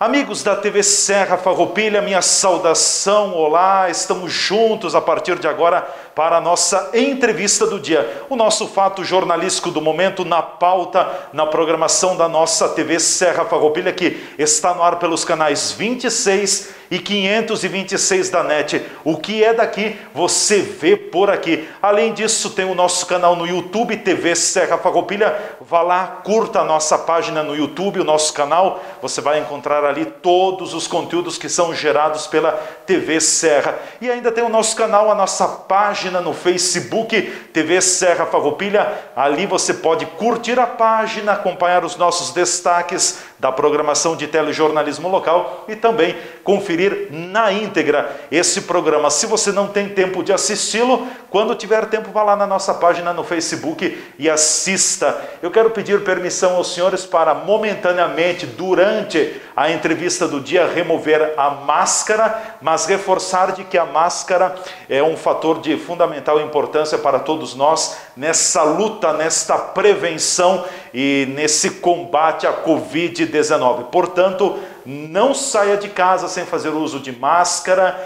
Amigos da TV Serra Farroupilha, minha saudação, olá, estamos juntos a partir de agora para a nossa entrevista do dia. O nosso fato jornalístico do momento na pauta, na programação da nossa TV Serra Farroupilha, que está no ar pelos canais 26 e 526 da NET. O que é daqui, você vê por aqui. Além disso, tem o nosso canal no YouTube, TV Serra Farroupilha. Vá lá, curta a nossa página no YouTube, o nosso canal. Você vai encontrar ali todos os conteúdos que são gerados pela TV Serra. E ainda tem o nosso canal, a nossa página no Facebook, TV Serra Farroupilha. Ali você pode curtir a página, acompanhar os nossos destaques da programação de telejornalismo local e também conferir na íntegra esse programa. Se você não tem tempo de assisti-lo, quando tiver tempo, vá lá na nossa página no Facebook e assista. Eu quero pedir permissão aos senhores para momentaneamente, durante a entrevista do dia, remover a máscara, mas reforçar de que a máscara é um fator de fundamental importância para todos nós nessa luta, nesta prevenção e nesse combate à Covid-19. Portanto, não saia de casa sem fazer uso de máscara,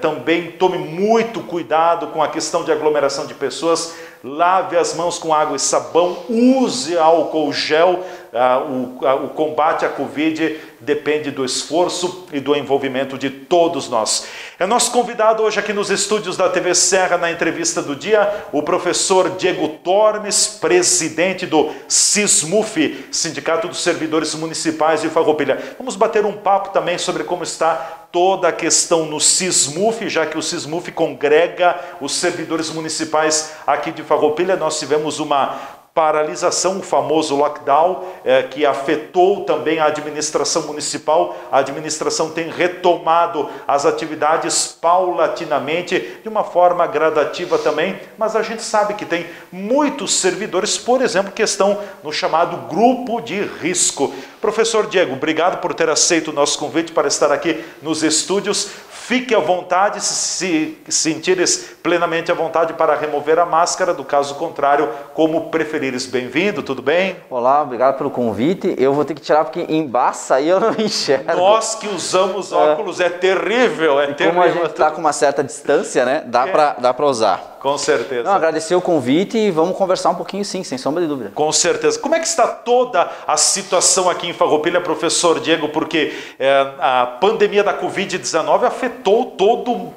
também tome muito cuidado com a questão de aglomeração de pessoas, lave as mãos com água e sabão, use álcool gel. O combate à Covid depende do esforço e do envolvimento de todos nós. É nosso convidado hoje aqui nos estúdios da TV Serra, na entrevista do dia, o professor Diego Tormes, presidente do SISMUF, Sindicato dos Servidores Municipais de Farroupilha. Vamos bater um papo também sobre como está toda a questão no SISMUF, já que o SISMUF congrega os servidores municipais aqui de Farroupilha. Nós tivemos uma paralisação, o famoso lockdown, que afetou também a administração municipal. A administração tem retomado as atividades paulatinamente, de uma forma gradativa também, mas a gente sabe que tem muitos servidores, por exemplo, que estão no chamado grupo de risco. Professor Diego, obrigado por ter aceito o nosso convite para estar aqui nos estúdios. Fique à vontade, se sentires plenamente à vontade para remover a máscara, do caso contrário, como preferires. Bem-vindo, tudo bem? Olá, obrigado pelo convite. Eu vou ter que tirar porque embaça e eu não enxergo. Nós que usamos óculos, é terrível, terrível. Como a gente está com uma certa distância, né? Dá para usar. Com certeza. Não, agradecer o convite e vamos conversar um pouquinho, sim, sem sombra de dúvida. Com certeza. Como é que está toda a situação aqui em Farroupilha, professor Diego? Porque a pandemia da Covid-19 afetou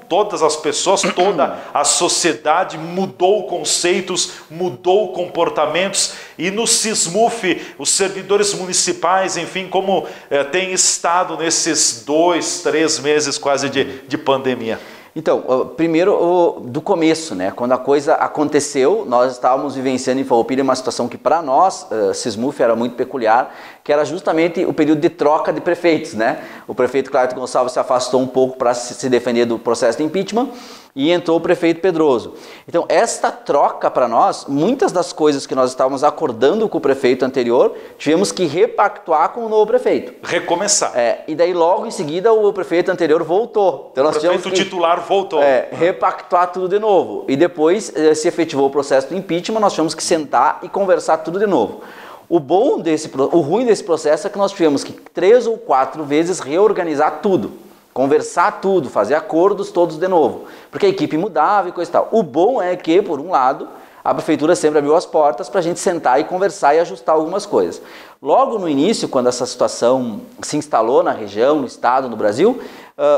todas as pessoas, toda a sociedade, mudou conceitos, mudou comportamentos. E no SISMUF, os servidores municipais, enfim, como tem estado nesses 2, 3 meses quase de pandemia? Então, primeiro do começo, né? Quando a coisa aconteceu, nós estávamos vivenciando em Farroupilha uma situação que para nós, SISMUF, era muito peculiar, que era justamente o período de troca de prefeitos, né? O prefeito Cláudio Gonçalves se afastou um pouco para se defender do processo de impeachment e entrou o prefeito Pedroso. Então, esta troca para nós, muitas das coisas que nós estávamos acordando com o prefeito anterior, tivemos que repactuar com o novo prefeito. Recomeçar. E daí logo em seguida o prefeito anterior voltou. Então, nós o prefeito titular voltou. Repactuar tudo de novo. E depois se efetivou o processo do impeachment, nós tivemos que sentar e conversar tudo de novo. O ruim desse processo é que nós tivemos que 3 ou 4 vezes reorganizar tudo. Conversar tudo, fazer acordos todos de novo, porque a equipe mudava e coisa e tal. O bom é que, por um lado, a prefeitura sempre abriu as portas para a gente sentar e conversar e ajustar algumas coisas. Logo no início, quando essa situação se instalou na região, no estado, no Brasil,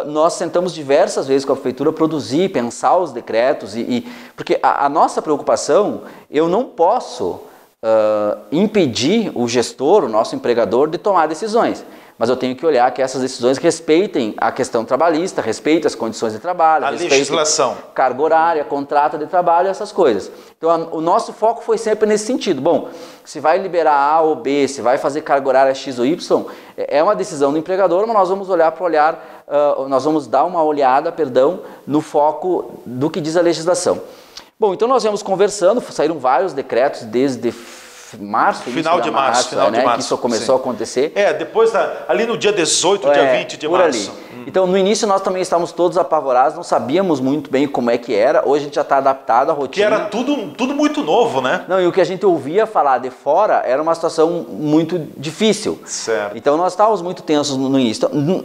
nós sentamos diversas vezes com a prefeitura produzir, pensar os decretos, porque a nossa preocupação, eu não posso impedir o gestor, o nosso empregador, de tomar decisões. Mas eu tenho que olhar que essas decisões respeitem a questão trabalhista, respeitem as condições de trabalho, a legislação, carga horária, contrato de trabalho, essas coisas. Então o nosso foco foi sempre nesse sentido. Bom, se vai liberar A ou B, se vai fazer carga horária X ou Y, é uma decisão do empregador, mas nós vamos nós vamos dar uma olhada, no foco do que diz a legislação. Bom, então nós viemos conversando, saíram vários decretos desde março, final de março, que isso começou a acontecer. Depois, ali no dia 18, dia 20 de março. Então, no início, nós também estávamos todos apavorados, não sabíamos muito bem como é que era. Hoje a gente já está adaptado à rotina. Que era tudo muito novo, né? Não, e o que a gente ouvia falar de fora era uma situação muito difícil. Certo. Então, nós estávamos muito tensos no início. Então,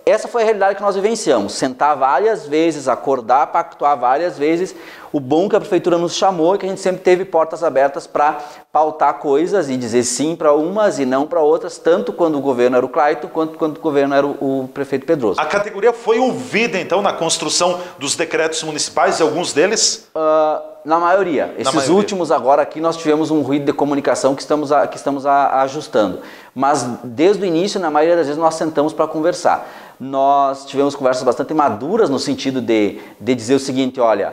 essa foi a realidade que nós vivenciamos. Sentar várias vezes, acordar, pactuar várias vezes. O bom que a prefeitura nos chamou é que a gente sempre teve portas abertas para pautar coisas e dizer sim para umas e não para outras, tanto quando o governo era o Clayton, quanto quando o governo era o prefeito Pedroso. A categoria foi ouvida, então, na construção dos decretos municipais, e alguns deles? Na maioria. Esses últimos agora aqui nós tivemos um ruído de comunicação que estamos ajustando. Mas desde o início, na maioria das vezes, nós sentamos para conversar. Nós tivemos conversas bastante maduras no sentido de dizer o seguinte, olha,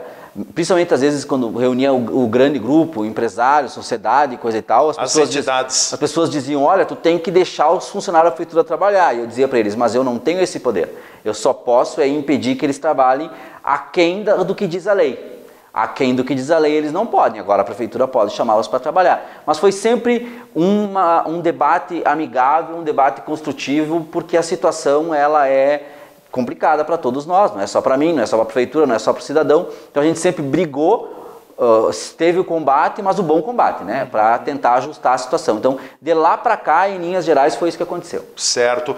principalmente às vezes quando reunia o grande grupo, empresários, sociedade, coisa e tal, as pessoas diziam, olha, tu tem que deixar os funcionários da prefeitura trabalhar. E eu dizia para eles, mas eu não tenho esse poder. Eu só posso impedir que eles trabalhem aquém do que diz a lei. Aquém do que diz a lei, eles não podem. Agora a prefeitura pode chamá-los para trabalhar. Mas foi sempre um debate amigável, um debate construtivo, porque a situação ela é complicada para todos nós. Não é só para mim, não é só para a prefeitura, não é só para o cidadão. Então a gente sempre brigou, teve o combate, mas o bom combate, né? Para tentar ajustar a situação. Então, de lá para cá, em linhas gerais, foi isso que aconteceu. Certo.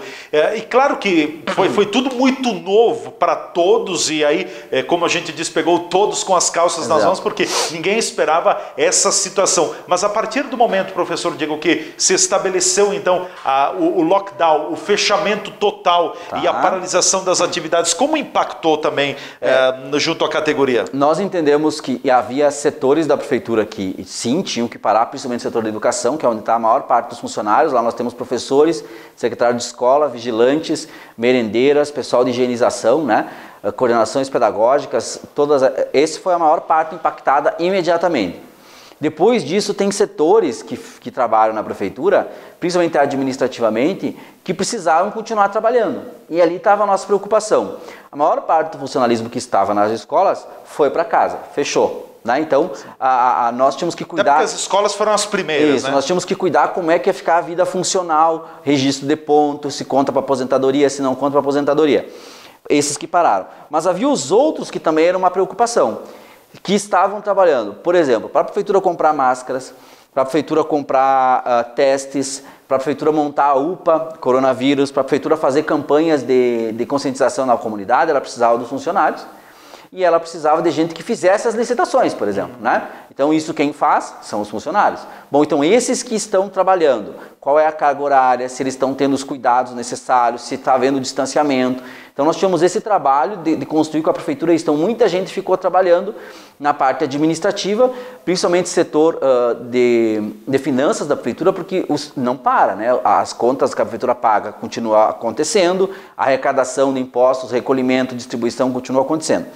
E claro que foi tudo muito novo para todos, e aí, como a gente disse, pegou todos com as calças nas mãos, porque ninguém esperava essa situação. Mas a partir do momento, professor Diego, que se estabeleceu, então, o lockdown, o fechamento total e a paralisação das atividades, como impactou também junto à categoria? Nós entendemos que havia setores da prefeitura que sim, tinham que parar, principalmente o setor da educação, que é onde está a maior parte dos funcionários. Lá nós temos professores, secretários de escola, vigilantes, merendeiras, pessoal de higienização, né? Coordenações pedagógicas, esse foi a maior parte impactada imediatamente. Depois disso, tem setores que trabalham na prefeitura, principalmente administrativamente, que precisavam continuar trabalhando. E ali estava a nossa preocupação. A maior parte do funcionalismo que estava nas escolas foi para casa, fechou. Né? Então, nós tínhamos que cuidar... Até porque as escolas foram as primeiras, isso, né? Nós tínhamos que cuidar como é que ia ficar a vida funcional, registro de pontos, se conta para aposentadoria, se não conta para aposentadoria. Esses que pararam. Mas havia os outros que também era uma preocupação, que estavam trabalhando. Por exemplo, para a prefeitura comprar máscaras, para a prefeitura comprar testes, para a prefeitura montar a UPA, coronavírus, para a prefeitura fazer campanhas de conscientização na comunidade, ela precisava dos funcionários. E ela precisava de gente que fizesse as licitações, por exemplo, né? Então isso quem faz são os funcionários. Bom, então esses que estão trabalhando, qual é a carga horária, se eles estão tendo os cuidados necessários, se está havendo distanciamento. Então nós tínhamos esse trabalho de construir com a prefeitura isso. Então muita gente ficou trabalhando na parte administrativa, principalmente setor de finanças da prefeitura, porque não para, né? As contas que a prefeitura paga continuam acontecendo, a arrecadação de impostos, recolhimento, distribuição continua acontecendo.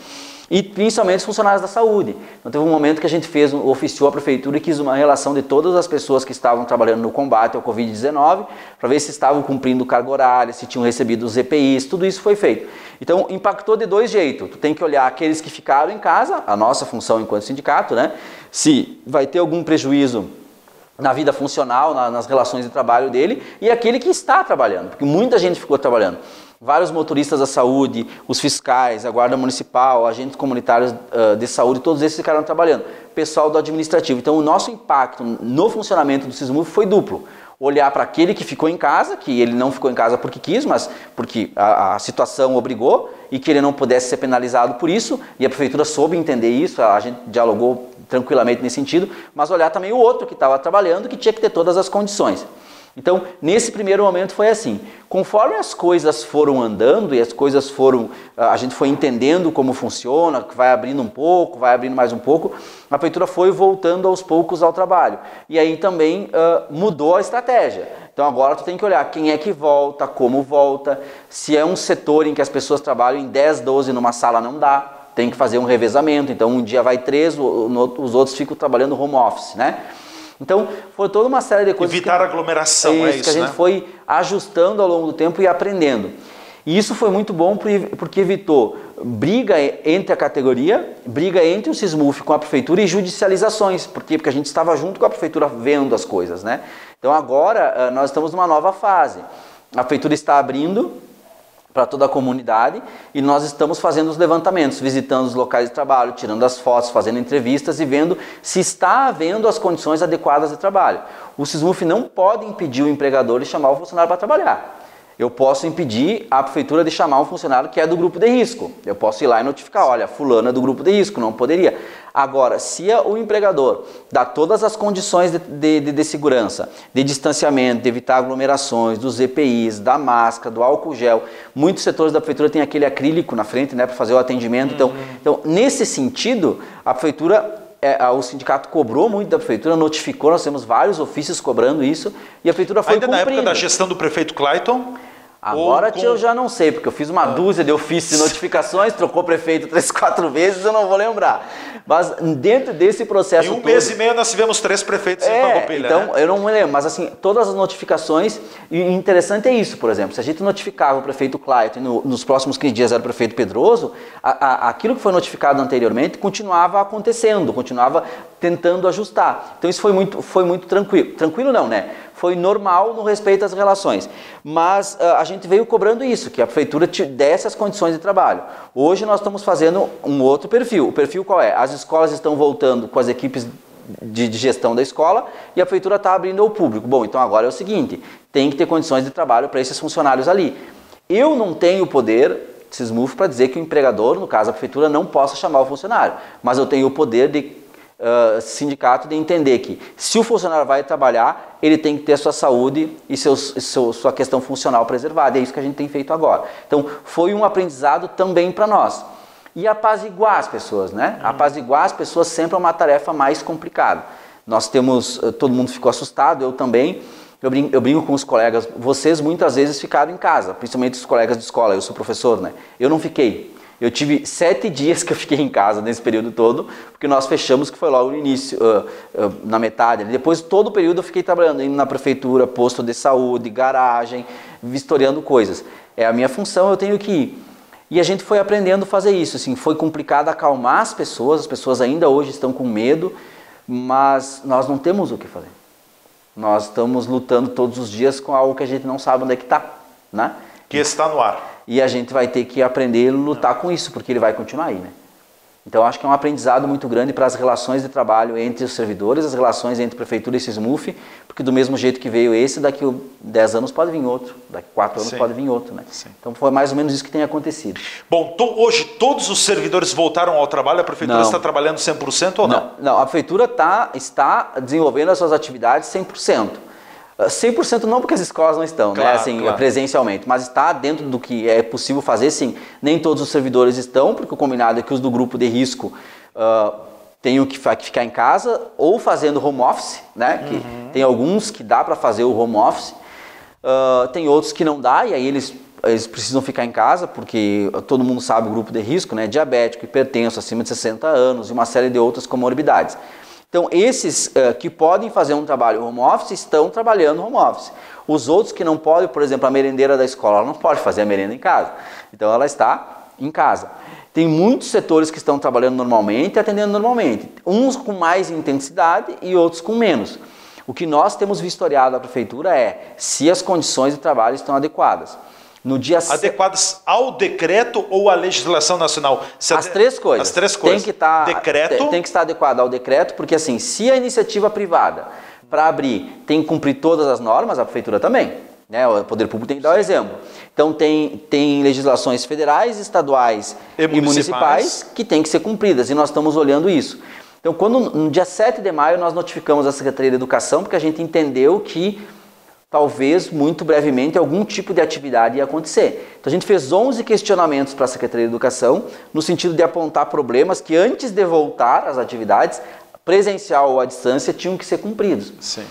E principalmente os funcionários da saúde. Então teve um momento que a gente oficiou a prefeitura e quis uma relação de todas as pessoas que estavam trabalhando no combate ao Covid-19, para ver se estavam cumprindo carga horária, se tinham recebido os EPIs, tudo isso foi feito. Então impactou de dois jeitos. Tu tem que olhar aqueles que ficaram em casa, a nossa função enquanto sindicato, né? Se vai ter algum prejuízo na vida funcional, nas relações de trabalho dele, e aquele que está trabalhando, porque muita gente ficou trabalhando. Vários motoristas da saúde, os fiscais, a guarda municipal, agentes comunitários de saúde, todos esses ficaram trabalhando. Pessoal do administrativo. Então o nosso impacto no funcionamento do SISMUV foi duplo. Olhar para aquele que ficou em casa, que ele não ficou em casa porque quis, mas porque a situação obrigou, e que ele não pudesse ser penalizado por isso, e a prefeitura soube entender isso, a gente dialogou tranquilamente nesse sentido, mas olhar também o outro que estava trabalhando, que tinha que ter todas as condições. Então, nesse primeiro momento foi assim. Conforme as coisas foram andando e as coisas foram, a gente foi entendendo como funciona, que vai abrindo um pouco, vai abrindo mais um pouco, a prefeitura foi voltando aos poucos ao trabalho. E aí também mudou a estratégia. Então agora tu tem que olhar quem é que volta, como volta, se é um setor em que as pessoas trabalham em 10, 12 numa sala não dá, tem que fazer um revezamento, então um dia vai 3, os outros ficam trabalhando home office, né? Então, foi toda uma série de coisas... Evitar aglomeração, que a gente foi ajustando ao longo do tempo e aprendendo. E isso foi muito bom porque evitou briga entre a categoria, briga entre o SISMUF com a prefeitura e judicializações. Por quê? Porque a gente estava junto com a prefeitura vendo as coisas, né? Então agora nós estamos numa nova fase. A prefeitura está abrindo para toda a comunidade e nós estamos fazendo os levantamentos, visitando os locais de trabalho, tirando as fotos, fazendo entrevistas e vendo se está havendo as condições adequadas de trabalho. O SISMUF não pode impedir o empregador de chamar o funcionário para trabalhar. Eu posso impedir a prefeitura de chamar um funcionário que é do grupo de risco. Eu posso ir lá e notificar, olha, fulano é do grupo de risco, não poderia. Agora, se o empregador dá todas as condições de segurança, de distanciamento, de evitar aglomerações, dos EPIs, da máscara, do álcool gel, muitos setores da prefeitura têm aquele acrílico na frente, né, para fazer o atendimento. Então, nesse sentido, a prefeitura... o sindicato cobrou muito da prefeitura, notificou, nós temos vários ofícios cobrando isso, e a prefeitura foi cumprindo. Ainda na época da gestão do prefeito Clayton? Agora eu já não sei, porque eu fiz uma dúzia de ofícios de notificações, trocou prefeito 3, 4 vezes, eu não vou lembrar. Mas dentro desse processo em mês e meio nós tivemos 3 prefeitos em Farroupilha. Então, né? eu não me lembro, mas assim, todas as notificações, e interessante é isso, por exemplo, se a gente notificava o prefeito Clayton e nos próximos 15 dias era o prefeito Pedroso, aquilo que foi notificado anteriormente continuava acontecendo, continuava tentando ajustar. Então isso foi muito tranquilo. Tranquilo não, né? Foi normal no respeito às relações. Mas a gente veio cobrando isso, que a prefeitura desse as condições de trabalho. Hoje nós estamos fazendo um outro perfil. O perfil qual é? As escolas estão voltando com as equipes de gestão da escola e a prefeitura está abrindo ao público. Bom, então agora é o seguinte, tem que ter condições de trabalho para esses funcionários ali. Eu não tenho o poder, SISMUF, para dizer que o empregador, no caso a prefeitura, não possa chamar o funcionário. Mas eu tenho o poder de sindicato de entender que se o funcionário vai trabalhar, ele tem que ter sua saúde e sua questão funcional preservada. É isso que a gente tem feito agora. Então, foi um aprendizado também para nós. E apaziguar as pessoas, né? Apaziguar as pessoas sempre é uma tarefa mais complicada. Nós temos, todo mundo ficou assustado, eu também. Eu brinco com os colegas, vocês muitas vezes ficaram em casa, principalmente os colegas de escola, eu sou professor, né? Eu não fiquei. Eu tive 7 dias que eu fiquei em casa nesse período todo, porque nós fechamos, que foi logo no início, na metade. Depois, todo o período eu fiquei trabalhando, indo na prefeitura, posto de saúde, garagem, vistoriando coisas. É a minha função, eu tenho que ir. E a gente foi aprendendo a fazer isso, assim, foi complicado acalmar as pessoas ainda hoje estão com medo, mas nós não temos o que fazer. Nós estamos lutando todos os dias com algo que a gente não sabe onde é que está, né? Que está no ar. E a gente vai ter que aprender a lutar com isso, porque ele vai continuar aí, né? Então, acho que é um aprendizado muito grande para as relações de trabalho entre os servidores, as relações entre prefeitura e SISMUF, porque do mesmo jeito que veio esse, daqui a 10 anos pode vir outro, daqui a 4 anos pode vir outro, né? Sim. Então, foi mais ou menos isso que tem acontecido. Bom, hoje todos os servidores voltaram ao trabalho, a prefeitura está trabalhando 100% ou não? Não, a prefeitura está desenvolvendo as suas atividades 100%. 100% não, porque as escolas não estão, claro, né? Assim, claro. Presencialmente, mas está dentro do que é possível fazer, sim. Nem todos os servidores estão, porque o combinado é que os do grupo de risco tenham que ficar em casa ou fazendo home office, né? Que tem alguns que dá para fazer o home office, tem outros que não dá, e aí eles precisam ficar em casa, porque todo mundo sabe o grupo de risco, né? Diabético, hipertenso, acima de 60 anos e uma série de outras comorbidades. Então, esses que podem fazer um trabalho home office estão trabalhando home office. Os outros que não podem, por exemplo, a merendeira da escola, ela não pode fazer a merenda em casa. Então, ela está em casa. Tem muitos setores que estão trabalhando normalmente e atendendo normalmente. Uns com mais intensidade e outros com menos. O que nós temos vistoriado da prefeitura é se as condições de trabalho estão adequadas. No dia adequadas ao decreto ou à legislação nacional? As 3 coisas. As 3 coisas. Tem que estar adequado ao decreto, porque assim, se a iniciativa privada para abrir tem que cumprir todas as normas, a prefeitura também, né? O poder público tem que dar o exemplo. Então tem legislações federais, estaduais e municipais que têm que ser cumpridas, e nós estamos olhando isso. Então, no dia 7 de maio nós notificamos a Secretaria de Educação, porque a gente entendeu que talvez, muito brevemente, algum tipo de atividade ia acontecer. Então a gente fez 11 questionamentos para a Secretaria de Educação, no sentido de apontar problemas que antes de voltar às atividades, presencial ou à distância, tinham que ser cumpridos. Sim.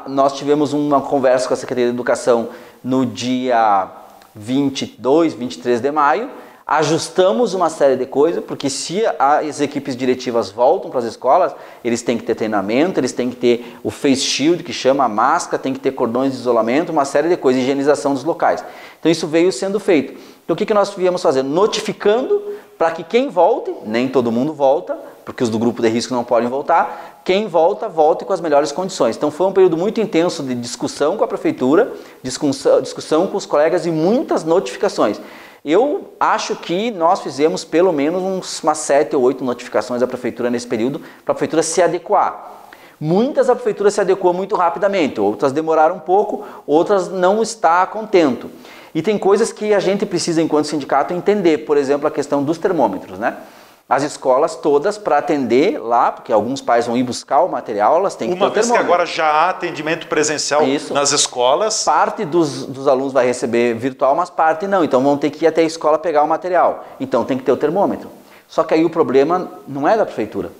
Nós tivemos uma conversa com a Secretaria de Educação no dia 22, 23 de maio, ajustamos uma série de coisas, porque se as equipes diretivas voltam para as escolas, eles têm que ter treinamento, eles têm que ter o face shield, que chama a máscara, tem que ter cordões de isolamento, uma série de coisas, higienização dos locais. Então isso veio sendo feito. Então o que nós viemos fazendo? Notificando para que quem volte, nem todo mundo volta, porque os do grupo de risco não podem voltar, quem volta, volte com as melhores condições. Então foi um período muito intenso de discussão com a prefeitura, discussão com os colegas e muitas notificações. Eu acho que nós fizemos pelo menos umas 7 ou 8 notificações à prefeitura nesse período, para a prefeitura se adequar. Muitas a prefeitura se adequou muito rapidamente, outras demoraram um pouco, outras não está contento. E tem coisas que a gente precisa, enquanto sindicato, entender, por exemplo, a questão dos termômetros, né? As escolas todas, para atender lá, porque alguns pais vão ir buscar o material, elas têm que ter o termômetro. Uma vez que agora já há atendimento presencial nas escolas. Parte dos alunos vai receber virtual, mas parte não. Então vão ter que ir até a escola pegar o material. Então tem que ter o termômetro. Só que aí o problema não é da prefeitura,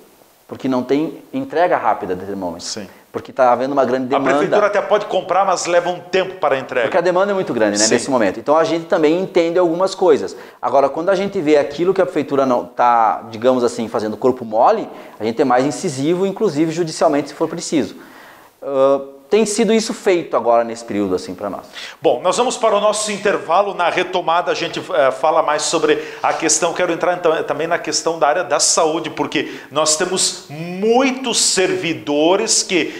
porque não tem entrega rápida de termômetro. Sim. Porque está havendo uma grande demanda. A prefeitura até pode comprar, mas leva um tempo para a entrega. Porque a demanda é muito grande, né, nesse momento. Então a gente também entende algumas coisas. Agora, quando a gente vê aquilo que a prefeitura não está, digamos assim, fazendo corpo mole, a gente é mais incisivo, inclusive judicialmente, se for preciso. Tem sido isso feito agora nesse período assim para nós. Bom, nós vamos para o nosso intervalo. Na retomada a gente fala mais sobre a questão, quero entrar também na questão da área da saúde, porque nós temos muitos servidores que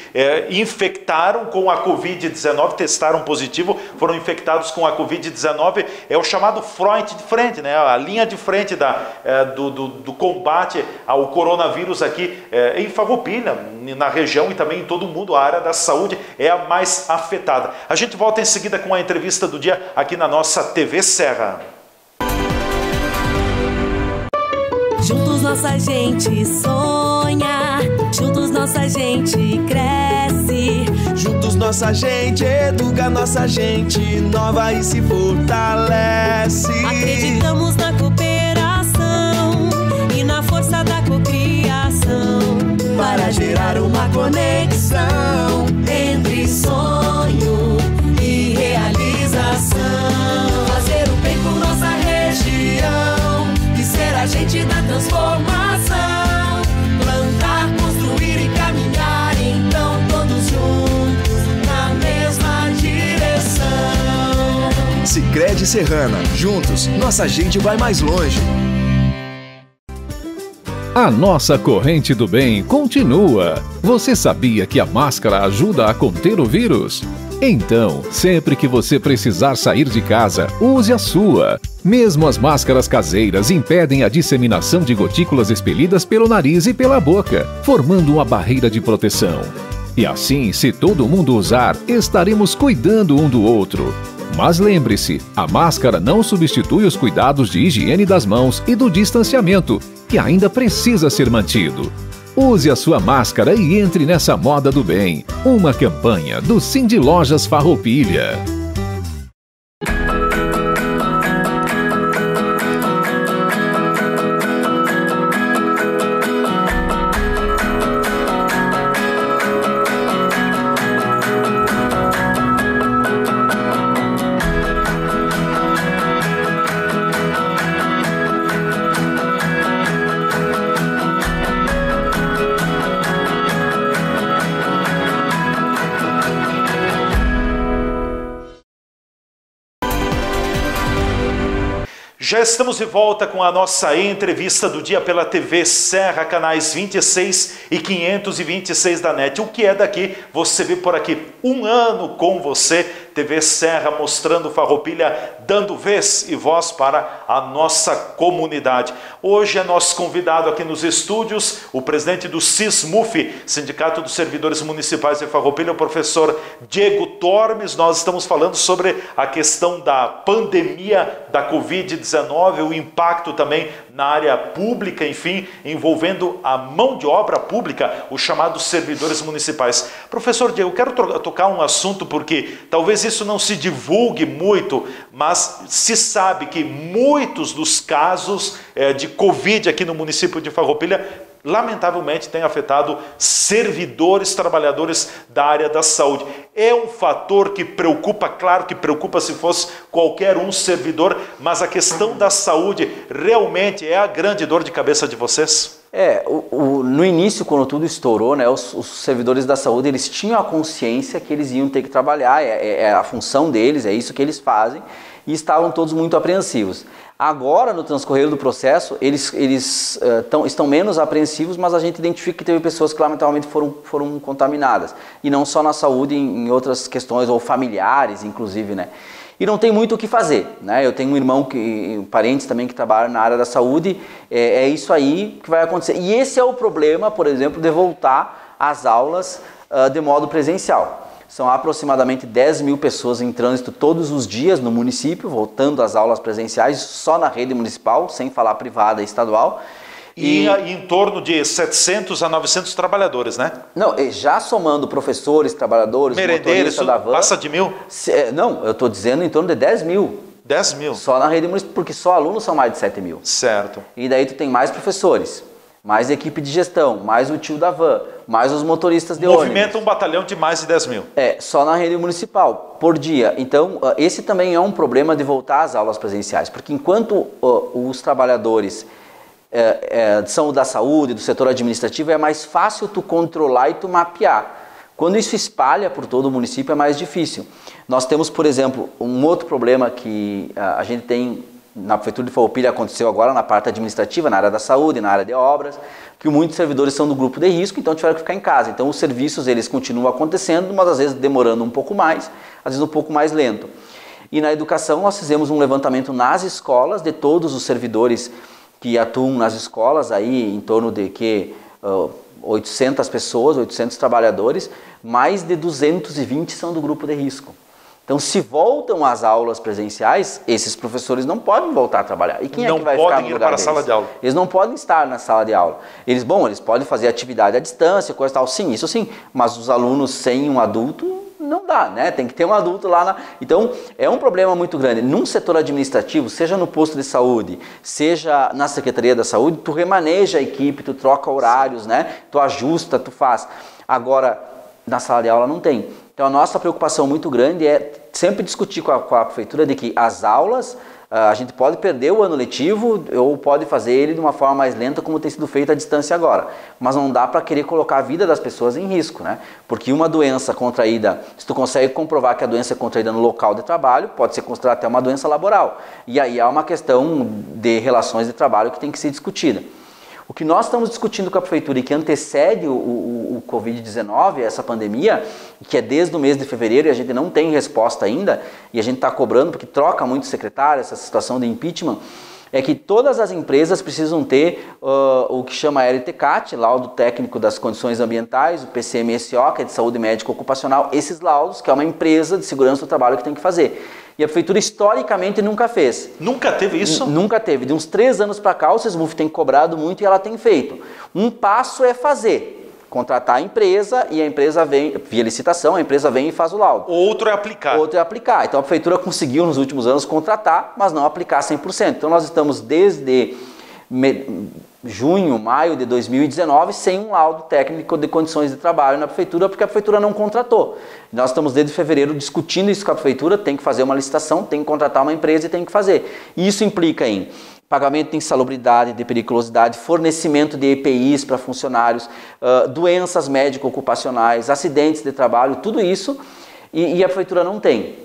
infectaram com a Covid-19, testaram positivo, foram infectados com a Covid-19, é o chamado front de frente, né? A linha de frente do combate ao coronavírus aqui em Farroupilha, na região e também em todo o mundo. A área da saúde é a mais afetada. A gente volta em seguida com a entrevista do dia aqui na nossa TV Serra. Juntos nossa gente sonha, juntos nossa gente cresce. Juntos nossa gente educa, nossa gente nova e se fortalece. Acreditamos na cooperação e na força da cocriação, para gerar uma conexão entre sonho e realização. fazer o bem por nossa região E ser agente da transformação. plantar, construir e caminhar, então todos juntos na mesma direção. Sicredi Serrana, juntos nossa gente vai mais longe. A nossa corrente do bem continua. Você sabia que a máscara ajuda a conter o vírus? Então, sempre que você precisar sair de casa, use a sua. Mesmo as máscaras caseiras impedem a disseminação de gotículas expelidas pelo nariz e pela boca, formando uma barreira de proteção. E assim, se todo mundo usar, estaremos cuidando um do outro. Mas lembre-se, a máscara não substitui os cuidados de higiene das mãos e do distanciamento, que ainda precisa ser mantido. Use a sua máscara e entre nessa moda do bem. Uma campanha do Cindy Lojas Farroupilha. Já estamos de volta com a nossa entrevista do dia pela TV Serra, canais 26 e 526 da NET. O que é daqui, você vê por aqui. Um ano com você, TV Serra, mostrando Farroupilha, dando vez e voz para a nossa comunidade. Hoje é nosso convidado aqui nos estúdios, o presidente do SISMUF, Sindicato dos Servidores Municipais de Farroupilha, o professor Diego Tormes. Nós estamos falando sobre a questão da pandemia da Covid-19, o impacto também na área pública, enfim, envolvendo a mão de obra pública, os chamados servidores municipais. Professor Diego, eu quero tocar um assunto porque talvez isso não se divulgue muito, mas se sabe que muitos dos casos de Covid aqui no município de Farroupilha lamentavelmente tem afetado servidores, trabalhadores da área da saúde. É um fator que preocupa, claro que preocupa se fosse qualquer um servidor, mas a questão da saúde realmente é a grande dor de cabeça de vocês? No início, quando tudo estourou, né, os servidores da saúde, eles tinham a consciência que eles iam ter que trabalhar, é a função deles, é isso que eles fazem, e estavam todos muito apreensivos. Agora, no transcorrer do processo, eles estão menos apreensivos, mas a gente identifica que teve pessoas que lamentavelmente foram contaminadas. E não só na saúde, em outras questões, ou familiares, inclusive, né? E não tem muito o que fazer, né? Eu tenho um irmão, parentes também que trabalham na área da saúde, é isso aí que vai acontecer. E esse é o problema, por exemplo, de voltar às aulas de modo presencial. São aproximadamente 10 mil pessoas em trânsito todos os dias no município, voltando às aulas presenciais, só na rede municipal, sem falar privada e estadual. E em torno de 700 a 900 trabalhadores, né? Não, já somando professores, trabalhadores, merendeiros, motorista da van... Passa de 1.000? Não, eu estou dizendo em torno de 10 mil. 10 mil? Só na rede municipal, porque só alunos são mais de 7 mil. Certo. E daí tu tem mais professores, mais equipe de gestão, mais o tio da van, mais os motoristas de ônibus. Movimenta um batalhão de mais de 10 mil. Só na rede municipal, por dia. Então, esse também é um problema de voltar às aulas presenciais, porque enquanto os trabalhadores são da saúde, do setor administrativo, é mais fácil tu controlar e tu mapear. Quando isso espalha por todo o município é mais difícil. Nós temos, por exemplo, um outro problema que a gente tem na Prefeitura de Farroupilha, aconteceu agora na parte administrativa, na área da saúde, na área de obras, que muitos servidores são do grupo de risco, então tiveram que ficar em casa. Então os serviços eles continuam acontecendo, mas às vezes demorando um pouco mais, às vezes um pouco mais lento. E na educação nós fizemos um levantamento nas escolas de todos os servidores que atuam nas escolas, aí em torno de 800 pessoas, 800 trabalhadores, mais de 220 são do grupo de risco. Então, se voltam às aulas presenciais, esses professores não podem voltar a trabalhar. E quem é que vai ficar no lugar deles? Não podem ir para a sala de aula. Eles não podem estar na sala de aula. Eles podem fazer atividade à distância, coisa e tal, sim, isso sim. Mas os alunos sem um adulto, não dá, né? Tem que ter um adulto lá. Então, é um problema muito grande. Num setor administrativo, seja no posto de saúde, seja na Secretaria da Saúde, tu remaneja a equipe, tu troca horários, né? Tu ajusta, tu faz. Agora, na sala de aula não tem. Então, a nossa preocupação muito grande é sempre discutir com a Prefeitura de que as aulas, a gente pode perder o ano letivo ou pode fazer ele de uma forma mais lenta, como tem sido feito à distância agora. Mas não dá para querer colocar a vida das pessoas em risco, né? Porque uma doença contraída, se tu consegue comprovar que a doença é contraída no local de trabalho, pode ser considerada até uma doença laboral. E aí há uma questão de relações de trabalho que tem que ser discutida. O que nós estamos discutindo com a Prefeitura e que antecede o Covid-19, essa pandemia, que é desde o mês de fevereiro e a gente não tem resposta ainda, e a gente está cobrando porque troca muito secretário, essa situação de impeachment, é que todas as empresas precisam ter o que chama LTCAT, laudo técnico das condições ambientais, o PCMSO, que é de saúde médica ocupacional, esses laudos, que é uma empresa de segurança do trabalho que tem que fazer. E a Prefeitura historicamente nunca fez. Nunca teve isso? Nunca teve. De uns 3 anos para cá, o SESMUF tem cobrado muito e ela tem feito. Um passo é fazer, contratar a empresa e a empresa vem, via licitação, a empresa vem e faz o laudo. Outro é aplicar. Outro é aplicar. Então a Prefeitura conseguiu nos últimos anos contratar, mas não aplicar 100%. Então nós estamos desde junho, maio de 2019, sem um laudo técnico de condições de trabalho na Prefeitura, porque a Prefeitura não contratou. Nós estamos desde fevereiro discutindo isso com a Prefeitura, tem que fazer uma licitação, tem que contratar uma empresa e tem que fazer. E isso implica em pagamento de insalubridade, de periculosidade, fornecimento de EPIs para funcionários, doenças médico-ocupacionais, acidentes de trabalho, tudo isso, e a Prefeitura não tem.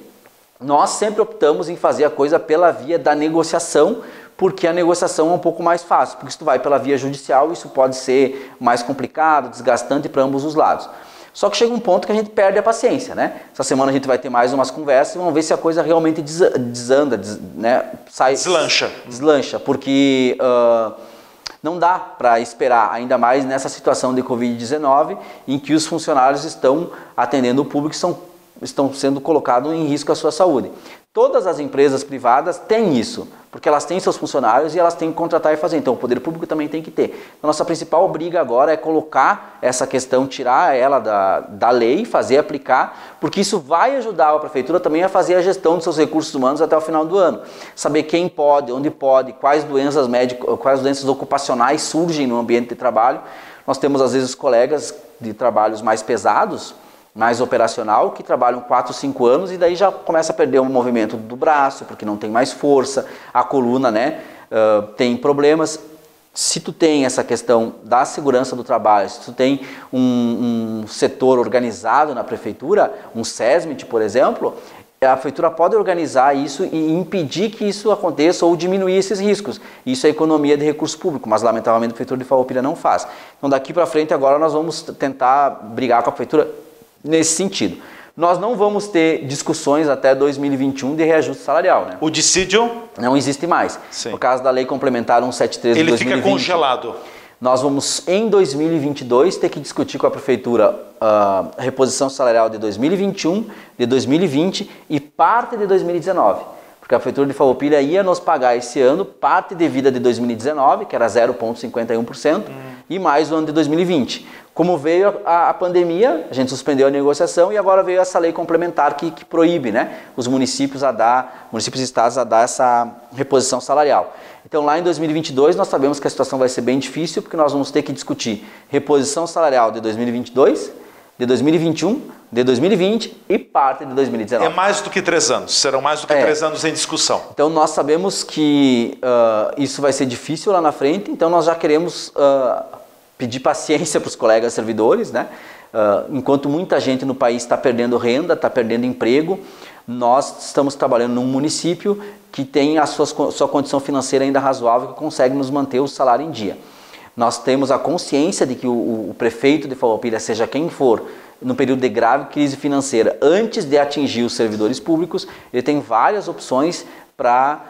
Nós sempre optamos em fazer a coisa pela via da negociação, porque a negociação é um pouco mais fácil, porque se tu vai pela via judicial, isso pode ser mais complicado, desgastante para ambos os lados. Só que chega um ponto que a gente perde a paciência, né? Essa semana a gente vai ter mais umas conversas e vamos ver se a coisa realmente desanda, né? Deslancha, porque não dá para esperar, ainda mais nessa situação de Covid-19, em que os funcionários estão atendendo o público e estão sendo colocados em risco a sua saúde. Todas as empresas privadas têm isso, porque elas têm seus funcionários e elas têm que contratar e fazer. Então o poder público também tem que ter. Então, nossa principal briga agora é colocar essa questão, tirar ela da lei, fazer aplicar, porque isso vai ajudar a prefeitura também a fazer a gestão dos seus recursos humanos até o final do ano. Saber quem pode, onde pode, quais doenças médicas, quais doenças ocupacionais surgem no ambiente de trabalho. Nós temos às vezes colegas de trabalhos mais pesados, mais operacional, que trabalham 4, 5 anos e daí já começa a perder o movimento do braço, porque não tem mais força, a coluna, né, tem problemas. Se tu tem essa questão da segurança do trabalho, se tu tem um setor organizado na prefeitura, um SESMIT, por exemplo, a prefeitura pode organizar isso e impedir que isso aconteça ou diminuir esses riscos. Isso é economia de recurso público, mas lamentavelmente a prefeitura de Farroupilha não faz. Então daqui para frente agora nós vamos tentar brigar com a prefeitura nesse sentido. Nós não vamos ter discussões até 2021 de reajuste salarial, né? O dissídio? Não existe mais. Sim. Por causa da Lei Complementar 173 de 2020. Ele fica congelado. Nós vamos, em 2022, ter que discutir com a prefeitura a reposição salarial de 2021, de 2020 e parte de 2019. Porque a prefeitura de Farroupilha ia nos pagar esse ano parte devida de 2019, que era 0,51%, e mais o ano de 2020. Como veio a pandemia, a gente suspendeu a negociação e agora veio essa lei complementar que proíbe, né, os municípios e estados a dar essa reposição salarial. Então lá em 2022 nós sabemos que a situação vai ser bem difícil, porque nós vamos ter que discutir reposição salarial de 2022, de 2021, de 2020 e parte de 2019. É mais do que 3 anos, serão mais do que 3 anos em discussão. Então nós sabemos que isso vai ser difícil lá na frente, então nós já queremos pedir paciência para os colegas servidores, né? Enquanto muita gente no país está perdendo renda, está perdendo emprego, nós estamos trabalhando num município que tem a sua condição financeira ainda razoável, que consegue nos manter o salário em dia. Nós temos a consciência de que o prefeito de Farroupilha, seja quem for, no período de grave crise financeira, antes de atingir os servidores públicos, ele tem várias opções para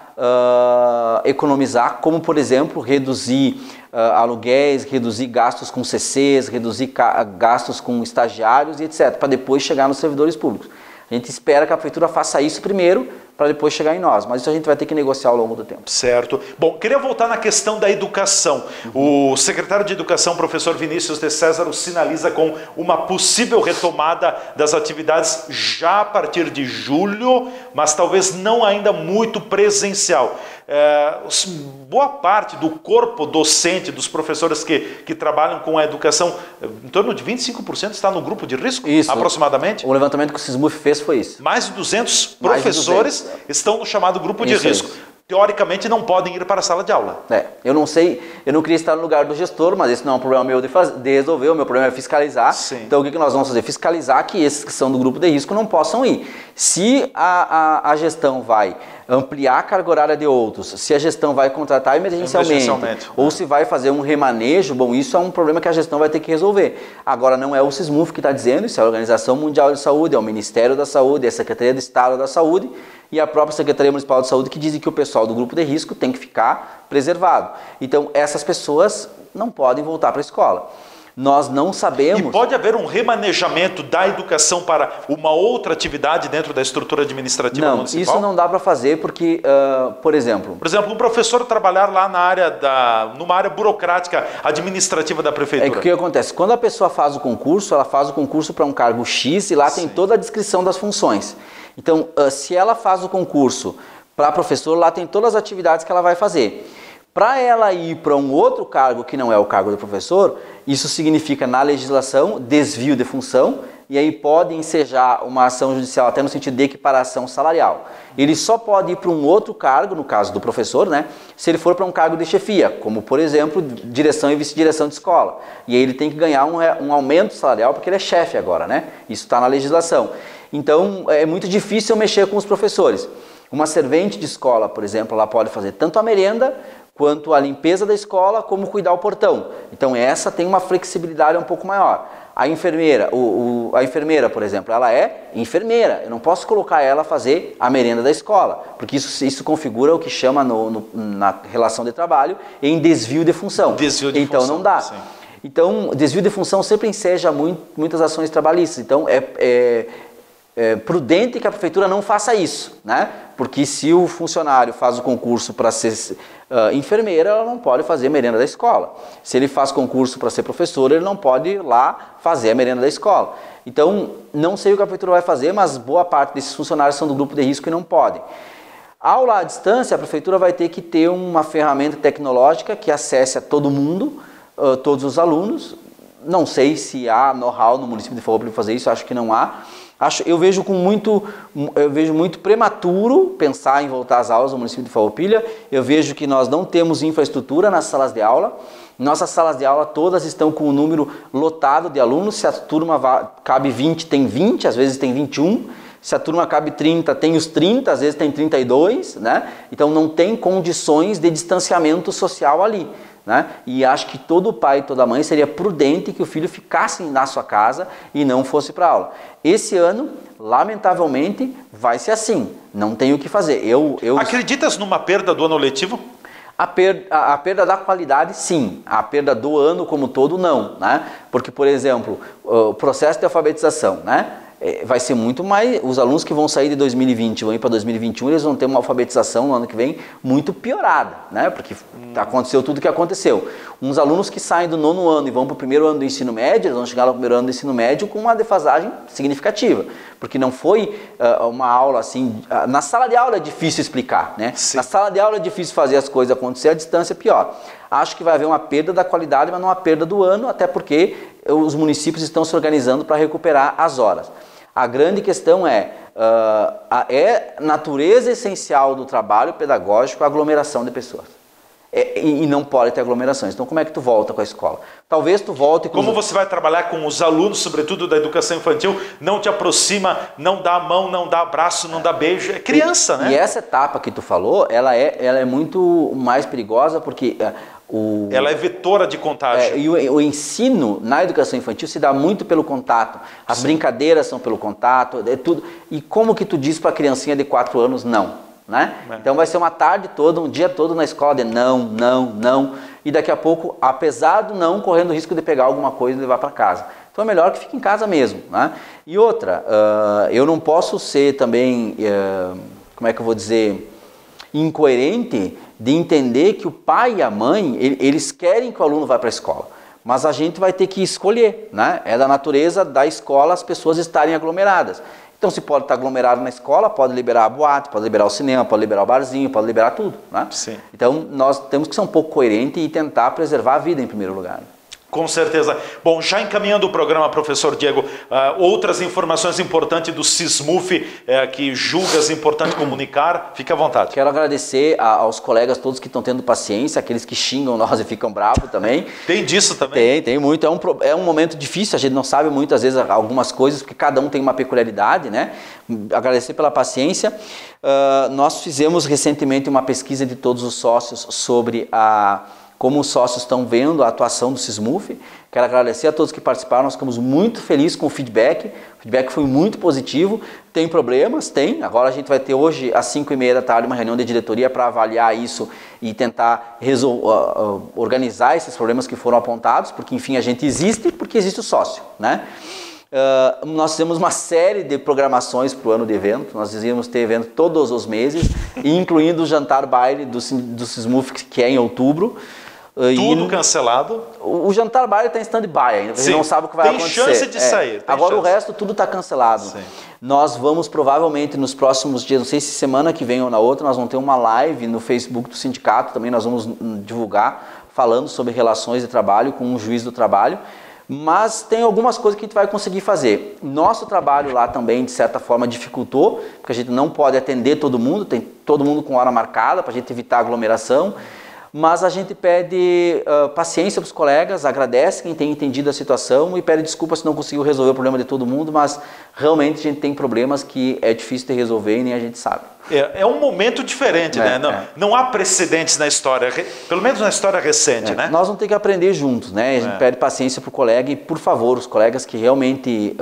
economizar, como por exemplo reduzir aluguéis, reduzir gastos com CCs, reduzir gastos com estagiários e etc, para depois chegar nos servidores públicos. A gente espera que a prefeitura faça isso primeiro, para depois chegar em nós, mas isso a gente vai ter que negociar ao longo do tempo. Certo. Bom, queria voltar na questão da educação. O secretário de Educação, professor Vinícius de César, sinaliza com uma possível retomada das atividades já a partir de julho, mas talvez não ainda muito presencial. Boa parte do corpo docente, dos professores que trabalham com a educação, em torno de 25% está no grupo de risco, isso, aproximadamente? O levantamento que o SISMUF fez foi isso. Mais de 200 professores estão no chamado grupo de risco. Teoricamente não podem ir para a sala de aula. Eu não sei, eu não queria estar no lugar do gestor, mas esse não é um problema meu de resolver, o meu problema é fiscalizar. Sim. Então o que nós vamos fazer? Fiscalizar que esses que são do grupo de risco não possam ir. Se a gestão vai ampliar a carga horária de outros, se a gestão vai contratar emergencialmente. Ou se vai fazer um remanejo, bom, isso é um problema que a gestão vai ter que resolver. Agora não é o SISMUF que está dizendo, isso é a Organização Mundial de Saúde, é o Ministério da Saúde, é a Secretaria de Estado da Saúde e a própria Secretaria Municipal de Saúde que dizem que o pessoal do grupo de risco tem que ficar preservado. Então essas pessoas não podem voltar para a escola. Nós não sabemos... E pode haver um remanejamento da educação para uma outra atividade dentro da estrutura administrativa municipal? Isso não dá para fazer porque, por exemplo... Por exemplo, um professor trabalhar lá numa área burocrática administrativa da prefeitura. O que acontece? Quando a pessoa faz o concurso, ela faz o concurso para um cargo X e lá tem toda a descrição das funções. Então, se ela faz o concurso para professor, lá tem todas as atividades que ela vai fazer. Para ela ir para um outro cargo que não é o cargo do professor, isso significa na legislação desvio de função e aí pode ensejar uma ação judicial até no sentido de equiparação salarial. Ele só pode ir para um outro cargo, no caso do professor, né, se ele for para um cargo de chefia, como por exemplo direção e vice-direção de escola. E aí ele tem que ganhar um aumento salarial porque ele é chefe agora, né? Isso está na legislação. Então é muito difícil mexer com os professores. Uma servente de escola, por exemplo, ela pode fazer tanto a merenda quanto a limpeza da escola, como cuidar o portão. Então essa tem uma flexibilidade um pouco maior. A enfermeira, a enfermeira, por exemplo, ela é enfermeira. Eu não posso colocar ela a fazer a merenda da escola, porque isso configura o que chama na relação de trabalho em desvio de função. Desvio de então função, não dá. Sim. Então desvio de função sempre enseja muitas ações trabalhistas. Então prudente que a prefeitura não faça isso, né? Porque se o funcionário faz o concurso para ser enfermeira, ela não pode fazer a merenda da escola. Se ele faz concurso para ser professor, ele não pode ir lá fazer a merenda da escola. Então, não sei o que a prefeitura vai fazer, mas boa parte desses funcionários são do grupo de risco e não podem. Aula à distância, a prefeitura vai ter que ter uma ferramenta tecnológica que acesse a todo mundo, todos os alunos. Não sei se há know-how no município de Farroupilha para fazer isso, acho que não há. Eu vejo muito prematuro pensar em voltar às aulas no município de Farroupilha. Eu vejo que nós não temos infraestrutura nas salas de aula. Nossas salas de aula todas estão com o número lotado de alunos. Se a turma cabe 20, tem 20, às vezes tem 21. Se a turma cabe 30, tem os 30, às vezes tem 32, né? Então não tem condições de distanciamento social ali, né? E acho que todo pai e toda mãe seria prudente que o filho ficasse na sua casa e não fosse para aula. Esse ano, lamentavelmente, vai ser assim. Não tem o que fazer. Acreditas numa perda do ano letivo? A perda da qualidade, sim. A perda do ano como todo, não, né? Porque, por exemplo, o processo de alfabetização, né? Vai ser muito mais, os alunos que vão sair de 2020 vão ir para 2021, eles vão ter uma alfabetização no ano que vem muito piorada, né? Porque aconteceu tudo o que aconteceu. Uns alunos que saem do 9º ano e vão para o 1º ano do ensino médio, eles vão chegar no 1º ano do ensino médio com uma defasagem significativa, porque não foi uma aula assim, na sala de aula é difícil explicar, né? Sim. Na sala de aula é difícil fazer as coisas acontecer, a distância é pior. Acho que vai haver uma perda da qualidade, mas não uma perda do ano, até porque os municípios estão se organizando para recuperar as horas. A grande questão é natureza essencial do trabalho pedagógico a aglomeração de pessoas. E não pode ter aglomerações. Então como é que tu volta com a escola? Talvez tu volte com... Como você vai trabalhar com os alunos, sobretudo da educação infantil, não te aproxima, não dá a mão, não dá abraço, não dá beijo, é criança, né? E essa etapa que tu falou, ela é muito mais perigosa porque... ela é vetora de contágio. E o ensino na educação infantil se dá muito pelo contato. As brincadeiras são pelo contato, é tudo. E como que tu diz para a criancinha de 4 anos não? Né? Então vai ser uma tarde toda, um dia todo na escola de não. E daqui a pouco, apesar do não, correndo o risco de pegar alguma coisa e levar para casa. Então é melhor que fique em casa mesmo, né? E outra, eu não posso ser também, como é que eu vou dizer, incoerente de entender que o pai e a mãe, eles querem que o aluno vá para a escola, mas a gente vai ter que escolher, né? É da natureza da escola as pessoas estarem aglomeradas. Então se pode estar aglomerado na escola, pode liberar a boate, pode liberar o cinema, pode liberar o barzinho, pode liberar tudo, né? Sim. Então nós temos que ser um pouco coerentes e tentar preservar a vida em primeiro lugar. Com certeza. Bom, já encaminhando o programa, professor Diego, outras informações importantes do SISMUF que julgas importante comunicar, fique à vontade. Quero agradecer aos colegas todos que estão tendo paciência, aqueles que xingam nós e ficam bravos também. Tem disso também? Tem muito. É um momento difícil, a gente não sabe muitas vezes algumas coisas, porque cada um tem uma peculiaridade, né? Agradecer pela paciência. Nós fizemos recentemente uma pesquisa de todos os sócios sobre como os sócios estão vendo a atuação do SISMUF. Quero agradecer a todos que participaram, nós ficamos muito felizes com o feedback foi muito positivo. Tem problemas? Tem. Agora a gente vai ter hoje, às 5h30 da tarde, uma reunião de diretoria para avaliar isso e tentar organizar esses problemas que foram apontados, porque enfim a gente existe, porque existe o sócio, né? Nós fizemos uma série de programações para o ano de evento, nós íamos ter evento todos os meses, incluindo o jantar baile do SISMUF, que é em outubro. Tudo cancelado? O jantar baile está em stand-by ainda, a gente não sabe o que vai acontecer. Tem chance de sair. Agora o resto tudo está cancelado. Sim. Nós vamos provavelmente nos próximos dias, não sei se semana que vem ou na outra, nós vamos ter uma live no Facebook do sindicato, também nós vamos divulgar, falando sobre relações de trabalho com o juiz do trabalho. Mas tem algumas coisas que a gente vai conseguir fazer. Nosso trabalho lá também, de certa forma, dificultou, porque a gente não pode atender todo mundo, tem todo mundo com hora marcada para a gente evitar aglomeração. Mas a gente pede paciência para os colegas, agradece quem tem entendido a situação e pede desculpa se não conseguiu resolver o problema de todo mundo, mas realmente a gente tem problemas que é difícil de resolver e nem a gente sabe. É um momento diferente, né? Não há precedentes na história, pelo menos na história recente, né? Nós vamos ter que aprender juntos, né? A gente pede paciência para o colega e, por favor, os colegas que realmente...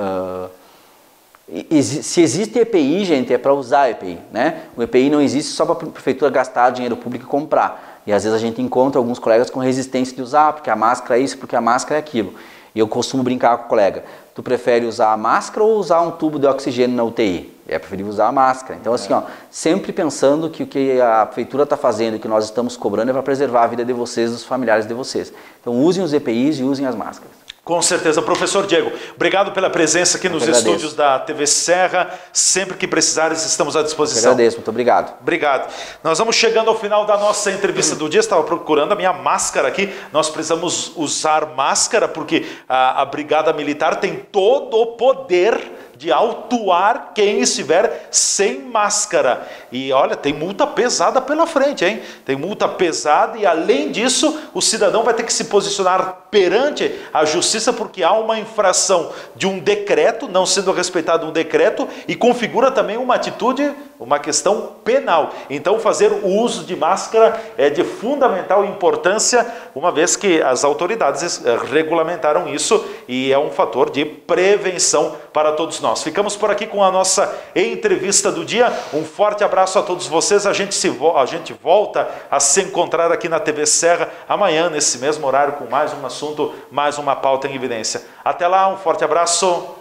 se existe EPI, gente, é para usar EPI, né? O EPI não existe só para a prefeitura gastar dinheiro público e comprar. E às vezes a gente encontra alguns colegas com resistência de usar, porque a máscara é isso, porque a máscara é aquilo. E eu costumo brincar com o colega, Tu prefere usar a máscara ou usar um tubo de oxigênio na UTI? É preferível usar a máscara. Então, assim, ó, sempre pensando que o que a prefeitura está fazendo e que nós estamos cobrando é para preservar a vida de vocês, dos familiares de vocês. Então, usem os EPIs e usem as máscaras. Com certeza. Professor Diego, obrigado pela presença aqui nos estúdios da TV Serra. Sempre que precisares, estamos à disposição. Eu agradeço, muito obrigado. Obrigado. Nós vamos chegando ao final da nossa entrevista do dia. Estava procurando a minha máscara aqui. Nós precisamos usar máscara porque a Brigada Militar tem todo o poder de autuar quem estiver sem máscara. E olha, tem multa pesada pela frente, hein? Tem multa pesada e, além disso, o cidadão vai ter que se posicionar perante a justiça porque há uma infração de um decreto, não sendo respeitado um decreto, e configura também uma atitude, uma questão penal. Então, fazer o uso de máscara é de fundamental importância, uma vez que as autoridades regulamentaram isso e é um fator de prevenção para todos nós. Ficamos por aqui com a nossa entrevista do dia. Um forte abraço a todos vocês. A gente volta a se encontrar aqui na TV Serra amanhã, nesse mesmo horário, com mais um assunto, mais uma pauta em evidência. Até lá, um forte abraço.